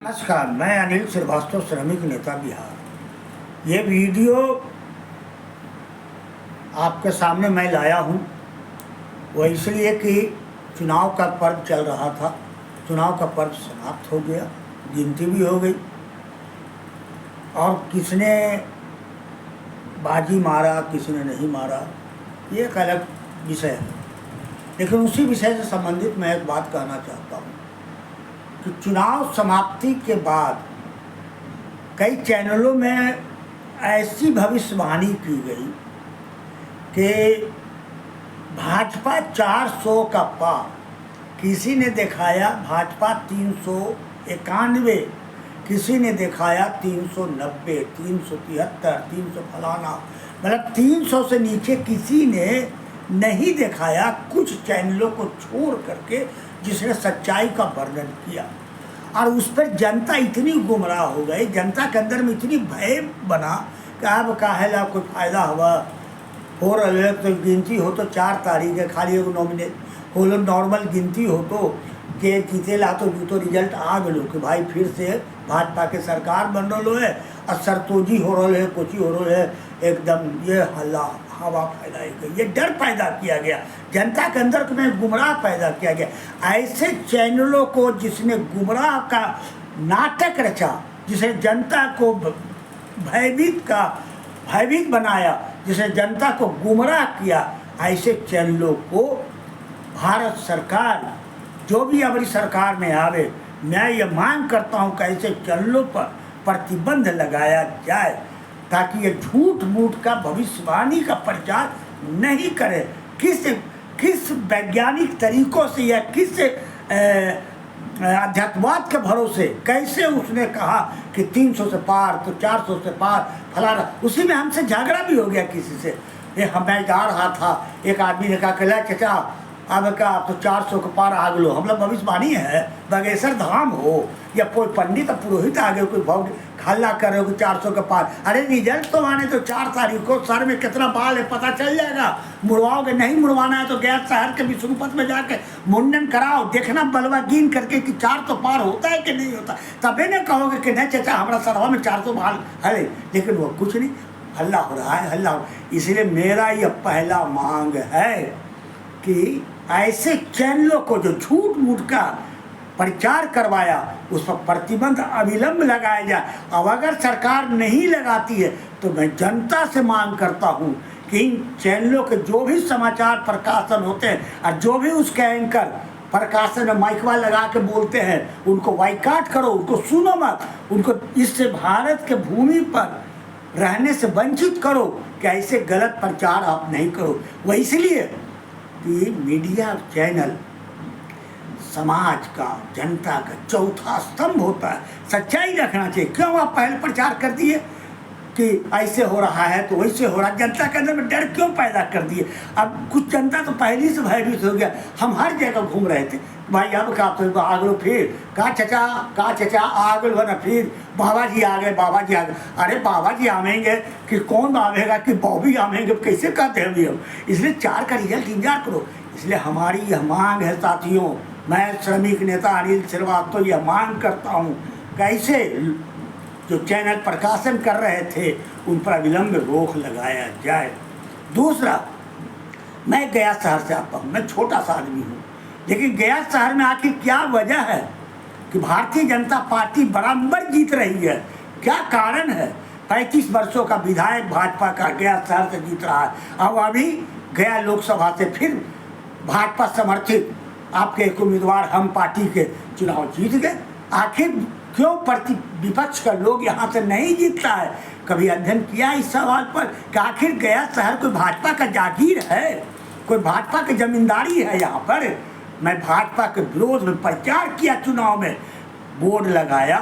नमस्कार, मैं अनिल श्रीवास्तव, श्रमिक नेता बिहार। ये वीडियो आपके सामने मैं लाया हूँ वो इसलिए कि चुनाव का पर्व चल रहा था। चुनाव का पर्व समाप्त हो गया, गिनती भी हो गई और किसने बाजी मारा किसने नहीं मारा ये एक अलग विषय है। लेकिन उसी विषय से संबंधित मैं एक बात कहना चाहता हूँ कि चुनाव समाप्ति के बाद कई चैनलों में ऐसी भविष्यवाणी की गई कि भाजपा 400 का पार, किसी ने दिखाया भाजपा 391, किसी ने दिखाया 390, 373, 300 फलाना, मतलब 300 से नीचे किसी ने नहीं दिखाया, कुछ चैनलों को छोड़ करके जिसने सच्चाई का वर्णन किया। और उस पर जनता इतनी गुमराह हो गई, जनता के अंदर में इतनी भय बना कि अब काहेला कोई फायदा हुआ हो रहा है। तो गिनती हो तो 4 तारीख है, खाली एगो नॉमिनेट हो लो, नॉर्मल गिनती हो तो के जीतेला तो रिजल्ट आ गलो कि भाई फिर से भाजपा के सरकार बन रहा है और सरतोजी हो रहा है, कुछ हो रहा है, एकदम ये हवा फैलाई गई, ये डर पैदा किया गया, जनता के अंदर में गुमराह पैदा किया गया। ऐसे चैनलों को जिसने गुमराह का नाटक रचा, जिसने जनता को भयभीत बनाया, जिसने जनता को गुमराह किया, ऐसे चैनलों को भारत सरकार जो भी हमारी सरकार में आवे, मैं ये मांग करता हूँ कि ऐसे चैनलों पर प्रतिबंध लगाया जाए ताकि ये झूठ मूठ का भविष्यवाणी का प्रचार नहीं करे। किस वैज्ञानिक तरीकों से या किस अध्यात्मवाद के भरोसे कैसे उसने कहा कि 300 से पार तो 400 से पार फलाना। उसी में हमसे झगड़ा भी हो गया किसी से। मैं जा रहा था, एक आदमी ने कहा कि चाचा अब का तो 400 के पार आ गलो। हम लोग भविष्यवाणी है, बागेश्वर धाम हो या कोई पंडित पुरोहित आ गए, कोई भव हल्ला कर रहे हो कि 400 के पार। अरे रिजल्ट तो आने तो 4 तारीख को, सर में कितना बाल है पता चल जाएगा। मुड़वाओगे, नहीं मुड़वाना है तो गैर शहर के विष्णुपत में जाके मुंडन कराओ, देखना बलवा गिन करके कि 4 तो पार होता है कि नहीं होता, तबे न कहोगे कि नहीं चाचा हमारा सरवा में 400 बाल है। लेकिन वो कुछ नहीं, हल्ला हो रहा है, हल्ला हो। इसलिए मेरा यह पहला मांग है कि ऐसे चैनलों को जो झूठ मूठ का प्रचार करवाया उस पर प्रतिबंध अविलंब लगाया जाए। अब अगर सरकार नहीं लगाती है तो मैं जनता से मांग करता हूँ कि इन चैनलों के जो भी समाचार प्रकाशन होते हैं और जो भी उसके एंकर प्रकाशन में माइकवा लगा के बोलते हैं उनको बाइकाट करो, उनको सुनो मत, उनको इससे भारत के भूमि पर रहने से वंचित करो कि ऐसे गलत प्रचार आप नहीं करो। वह इसलिए कि मीडिया चैनल समाज का, जनता का चौथा स्तंभ होता है, सच्चाई रखना चाहिए। क्यों आप पहले प्रचार कर दिए कि ऐसे हो रहा है तो वैसे हो रहा है, जनता के अंदर में डर क्यों पैदा कर दिए? अब कुछ जनता तो पहले से भयभीत हो गया। हम हर जगह घूम रहे थे, भाई अब का तो आगलो फिर का चचा आगल हो ना, फिर बाबा जी आ गए, बाबा जी आ गए। अरे बाबा जी आवेंगे कि कौन आवेगा कि बॉबी आवेंगे, कैसे कहते हैं अभी हम। इसलिए 4 का रिजल्ट इंतजार करो। इसलिए हमारी यह मांग है साथियों, मैं श्रमिक नेता अनिल श्रीवास्तव यह मांग करता हूँ कैसे जो चैनल प्रकाशन कर रहे थे उन पर अविलंब रोक लगाया जाए। दूसरा, मैं गया शहर से आता हूँ, मैं छोटा सा आदमी हूँ, लेकिन गया शहर में आखिर क्या वजह है कि भारतीय जनता पार्टी बराबर जीत रही है? क्या कारण है? 35 वर्षों का विधायक भाजपा का गया शहर से जीत रहा है। अब अभी गया लोकसभा से फिर भाजपा समर्थित आपके एक उम्मीदवार हम पार्टी के चुनाव जीत गए। आखिर क्यों विपक्ष का लोग यहाँ से नहीं जीतता है? कभी अध्ययन किया इस सवाल पर कि आखिर गया शहर कोई भाजपा का जागीर है, कोई भाजपा की जमींदारी है? यहाँ पर मैं भाजपा के विरोध में प्रचार किया, चुनाव में बोर्ड लगाया,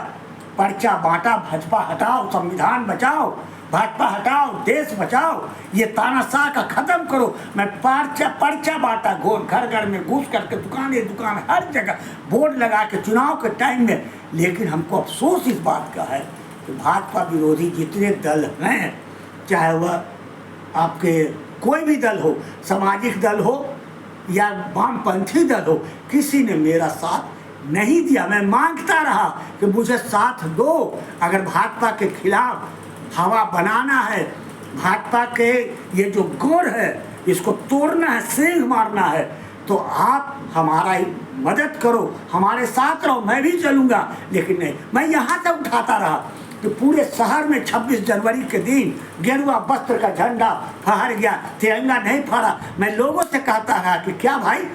पर्चा बांटा, भाजपा हटाओ, संविधान बचाओ, भाजपा हटाओ, देश बचाओ, ये तानाशाह का खत्म करो। मैं पर्चा बांटा, घर घर में घुस करके दुकान हर जगह बोर्ड लगा के चुनाव के टाइम में। लेकिन हमको अफसोस इस बात का है कि भाजपा विरोधी जितने दल हैं, चाहे वह आपके कोई भी दल हो, सामाजिक दल हो या वामपंथी दल हो, किसी ने मेरा साथ नहीं दिया। मैं मांगता रहा कि मुझे साथ दो, अगर भाजपा के खिलाफ हवा बनाना है, भाजपा के ये जो गौर है इसको तोड़ना है, सेंध मारना है, तो आप हमारा ही मदद करो, हमारे साथ रहो, मैं भी चलूँगा। लेकिन नहीं, मैं यहाँ तक उठाता रहा कि पूरे शहर में 26 जनवरी के दिन गेरुआ वस्त्र का झंडा फहर गया, तिरंगा नहीं फहरा। मैं लोगों से कहता रहा कि क्या भाई,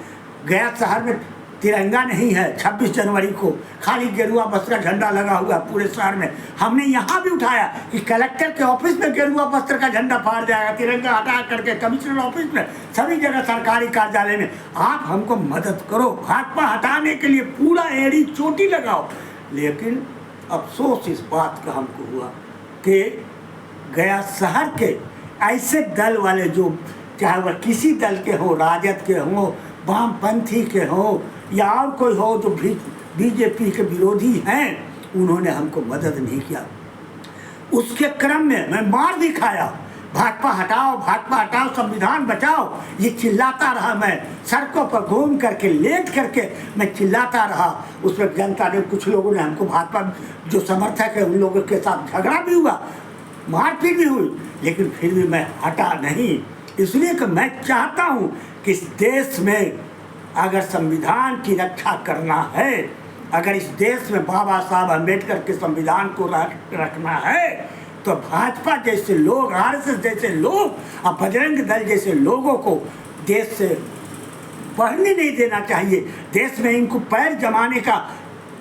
गया शहर में तिरंगा नहीं है 26 जनवरी को, खाली गेरुआ वस्त्र का झंडा लगा हुआ पूरे शहर में। हमने यहाँ भी उठाया कि कलेक्टर के ऑफिस में गेरुआ वस्त्र का झंडा फहर जाएगा, तिरंगा हटा करके कमिश्नर ऑफिस में, सभी जगह सरकारी कार्यालय में। आप हमको मदद करो, भाजपा हटाने के लिए पूरा एड़ी चोटी लगाओ। लेकिन अफसोस इस बात का हमको हुआ कि गया शहर के ऐसे दल वाले जो, चाहे वह किसी दल के हो, राजद के हो, वामपंथी के हो या और कोई हो, जो बीजेपी के विरोधी हैं, उन्होंने हमको मदद नहीं किया। उसके क्रम में मैं मार भी खाया, भाजपा हटाओ, भाजपा हटाओ, संविधान बचाओ, ये चिल्लाता रहा। मैं सड़कों पर घूम करके, लेट करके मैं चिल्लाता रहा। उस पर जनता ने, कुछ लोगों ने हमको, भाजपा जो समर्थक है उन लोगों के साथ झगड़ा भी हुआ, मारपीट भी हुई, लेकिन फिर भी मैं हटा नहीं। इसलिए कि मैं चाहता हूँ कि इस देश में अगर संविधान की रक्षा करना है, अगर इस देश में बाबा साहब अम्बेडकर के संविधान को रखना है, तो भाजपा जैसे लोग, आरएसएस जैसे लोग और बजरंग दल जैसे लोगों को देश से बढ़ने नहीं देना चाहिए। देश में इनको पैर जमाने का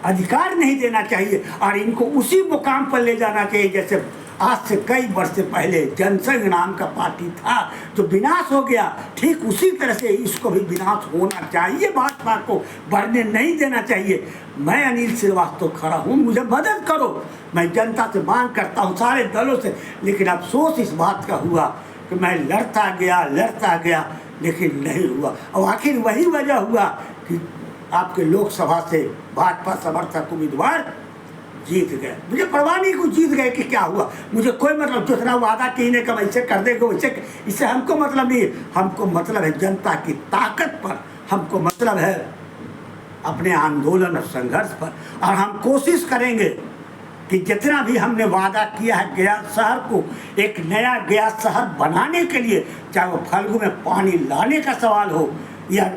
अधिकार नहीं देना चाहिए और इनको उसी मुकाम पर ले जाना चाहिए जैसे आज से कई वर्ष पहले जनसंघ नाम का पार्टी था जो विनाश हो गया। ठीक उसी तरह से इसको भी विनाश होना चाहिए, भाजपा को बढ़ने नहीं देना चाहिए। मैं अनिल श्रीवास्तव खड़ा हूँ, मुझे मदद करो। मैं जनता से मांग करता हूँ, सारे दलों से। लेकिन अफसोस इस बात का हुआ कि मैं लड़ता गया लेकिन नहीं हुआ। और आखिर वही वजह हुआ कि आपके लोकसभा से भाजपा समर्थक उम्मीदवार जीत गए। मुझे परवाह नहीं को जीत गए कि क्या हुआ, मुझे कोई मतलब, जितना वादा कीने का वैसे कर देगा वैसे, इससे हमको मतलब नहीं। हमको मतलब है जनता की ताकत पर, हमको मतलब है अपने आंदोलन और संघर्ष पर। और हम कोशिश करेंगे कि जितना भी हमने वादा किया है गया शहर को एक नया गया शहर बनाने के लिए, चाहे वो फल्गु में पानी लाने का सवाल हो या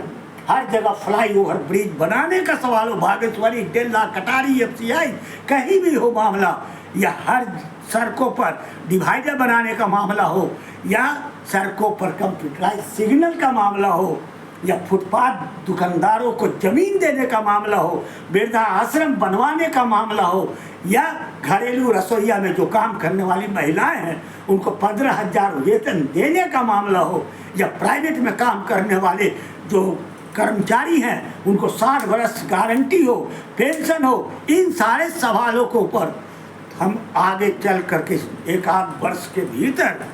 हर जगह फ्लाईओवर ब्रिज बनाने का सवाल हो, बागेश्वरी, डेल्ला, कटारी, एफसीआई, कहीं भी हो मामला, या हर सड़कों पर डिवाइडर बनाने का मामला हो, या सड़कों पर कंप्यूटराइज सिग्नल का मामला हो, या फुटपाथ दुकानदारों को ज़मीन देने का मामला हो, वृद्धा आश्रम बनवाने का मामला हो, या घरेलू रसोईया में जो काम करने वाली महिलाएं हैं उनको 15,000 वेतन देने का मामला हो, या प्राइवेट में काम करने वाले जो कर्मचारी हैं उनको 60 वर्ष गारंटी हो, पेंशन हो। इन सारे सवालों के ऊपर हम आगे चल करके एक आध वर्ष के भीतर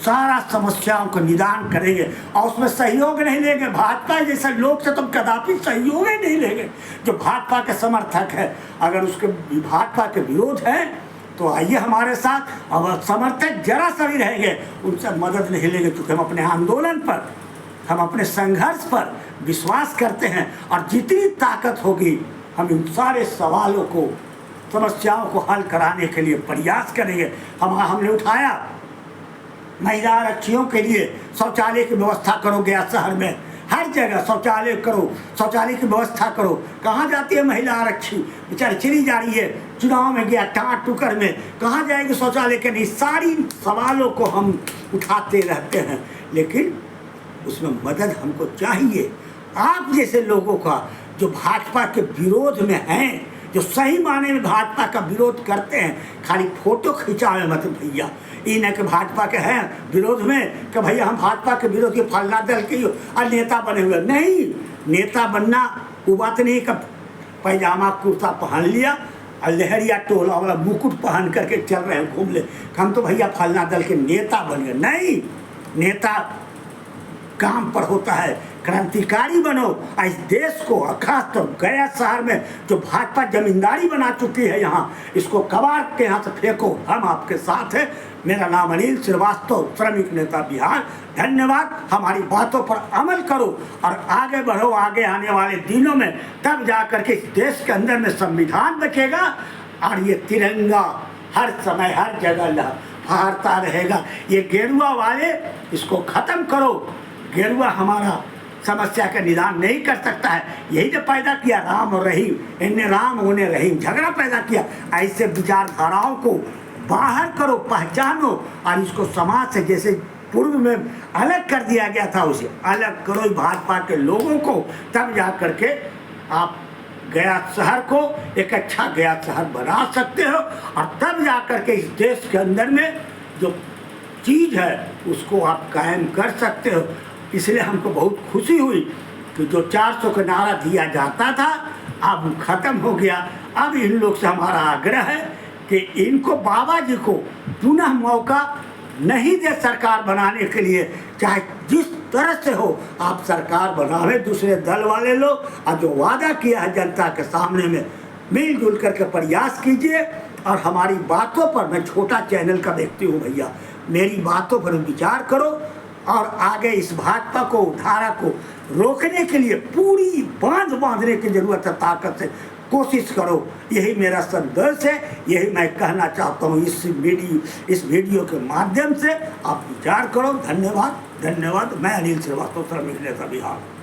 सारा समस्याओं का निदान करेंगे। और उसमें सहयोग नहीं लेंगे भाजपा जैसे लोग से, तुम कदापि सहयोग ही नहीं लेंगे। जो भाजपा के समर्थक है, अगर उसके भाजपा के विरोध है तो आइए हमारे साथ, और समर्थक जरा सा भी रहेंगे उनसे मदद नहीं लेंगे, क्योंकि हम अपने आंदोलन पर, हम अपने संघर्ष पर विश्वास करते हैं। और जितनी ताकत होगी हम इन सारे सवालों को, समस्याओं को हल कराने के लिए प्रयास करेंगे। हमने उठाया महिला आरक्षियों के लिए शौचालय की व्यवस्था करो, गया शहर में हर जगह शौचालय करो, शौचालय की व्यवस्था करो। कहाँ जाती है महिला आरक्षी, बेचारी चली जा रही है, चुनाव में गया टाँट टुकर में, कहाँ जाएगी शौचालय के? नहीं, सारी सवालों को हम उठाते रहते हैं, लेकिन उसमें मदद हमको चाहिए। आप जैसे लोगों का जो भाजपा के विरोध में हैं, जो सही माने में भाजपा का विरोध करते हैं, खाली फोटो खिंचावे मत भैया। इन है कि भाजपा के हैं विरोध में कि भैया हम भाजपा के विरोध के फलना दल के और नेता बने हुए। नहीं, नेता बनना वो बात नहीं कि पैजामा कुर्ता पहन लिया और लहरिया टोला वाला मुकुट पहन करके चल रहे हैं घूम ले, हम तो भैया फलना दल के नेता बन गए। नहीं, नेता काम पर होता है। क्रांतिकारी बनो, इस देश को खास तो गया शहर में जो भाजपा जमींदारी बना चुकी है, यहाँ इसको कबाड़ के यहाँ से फेंको, हम आपके साथ हैं। मेरा नाम अनिल श्रीवास्तव, श्रमिक नेता बिहार। धन्यवाद। हमारी बातों पर अमल करो और आगे बढ़ो। आगे आने वाले दिनों में तब जा करके इस देश के अंदर में संविधान बचेगा और ये तिरंगा हर समय हर जगह फहरता रहेगा। ये गेरुआ वाले, इसको ख़त्म करो। गेरुआ हमारा समस्या का निदान नहीं कर सकता है। यही जो पैदा किया राम और रहीम, इन्हें राम उन्हें रहीम, झगड़ा पैदा किया। ऐसे विचारधाराओं को बाहर करो, पहचानो और इसको समाज से जैसे पूर्व में अलग कर दिया गया था, उसे अलग करो भाजपा के लोगों को। तब जा करके आप गया शहर को एक अच्छा गया शहर बना सकते हो और तब जा करके इस देश के अंदर में जो चीज़ है उसको आप कायम कर सकते हो। इसलिए हमको बहुत खुशी हुई कि जो 400 का नारा दिया जाता था अब ख़त्म हो गया। अब इन लोग से हमारा आग्रह है कि इनको, बाबा जी को पुनः मौका नहीं दे सरकार बनाने के लिए। चाहे जिस तरह से हो आप सरकार बनावे, दूसरे दल वाले लोग, और जो वादा किया है जनता के सामने में मिलजुल करके प्रयास कीजिए। और हमारी बातों पर, मैं छोटा चैनल का व्यक्ति हूँ भैया, मेरी बातों पर विचार करो और आगे इस भाजपा को, धारा को रोकने के लिए पूरी बांधने की जरूरत है, ताकत से कोशिश करो। यही मेरा संदेश है, यही मैं कहना चाहता हूँ इस वीडियो के माध्यम से। आप विचार करो। धन्यवाद। मैं अनिल श्रीवास्तव, श्रमिक नेता बिहार।